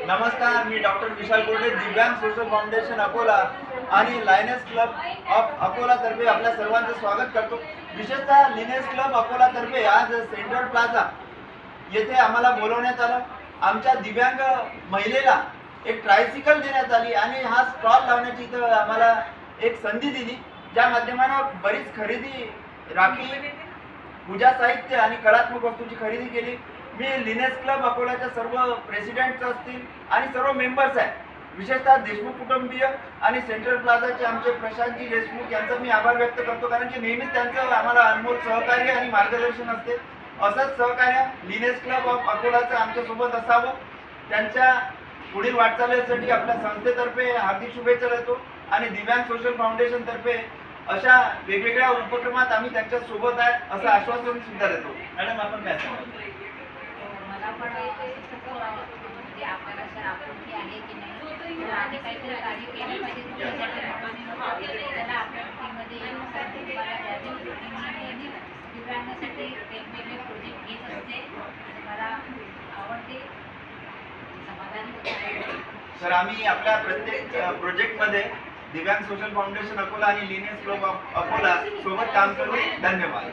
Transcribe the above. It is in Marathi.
नमस्कार, मी डॉक्टर विशाल कोरडे, दिव्यांग सोशल फाउंडेशन अकोला आणि लायनेस क्लब ऑफ अकोला तर्फे आपल्या सर्वांचं स्वागत करतो। विशेषतः लायनेस क्लब अकोला तर्फे आज सेंट्रल प्लाझा येथे आम्हाला बोलवण्यात आलं। आमच्या दिव्यांग महिलेला एक ट्रायसिकल देण्यात आली आणि हा स्टॉल लावण्याची इथं आम्हाला एक संधी दिली, ज्या माध्यमानं बरीच खरेदी, राखी, पूजा साहित्य आणि कलात्मक वस्तूंची खरेदी केली। मी लायनेस क्लब अकोलाच्या सर्व प्रेसिडेंट्स असतील आणि सर्व मेंबर्स आहेत, विशेषतः देशमुख कुटुंबीय आणि सेंट्रल प्लाझाचे आमचे प्रशांतजी देशमुख यांचा मी आभार व्यक्त करतो, कारण की नेहमीच त्यांचं आम्हाला अनमोल सहकार्य आणि मार्गदर्शन असते। असंच सहकार्य लायनेस क्लब ऑफ अकोलाचं आमच्यासोबत असावं। त्यांच्या पुढील वाटचालीसाठी आपल्या संस्थेतर्फे हार्दिक शुभेच्छा देतो आणि दिव्यांग सोशल फाउंडेशन तर्फे अशा वेगवेगळ्या उपक्रमात आम्ही त्यांच्या सोबत आहे असं आश्वासन सुद्धा देतो। मॅडम, आपण काय सांगाल? मला पण म्हणजे आपल्याला सर आपुलकी आहे की नाही, आधी काहीतरी कार्य केलं पाहिजे तुमच्यासाठी, त्याला आपल्या टीममध्ये तुम्हाला द्यावी। दिव्यांगासाठी वेगवेगळे प्रोजेक्ट घेत असते, मला आवडते, समाधानी। सर, आम्ही आपल्या प्रत्येक प्रोजेक्टमध्ये दिव्यांग सोशल फाउंडेशन अकोला आणि लायनेस क्लब ऑफ अकोला सोबत काम करू। धन्यवाद।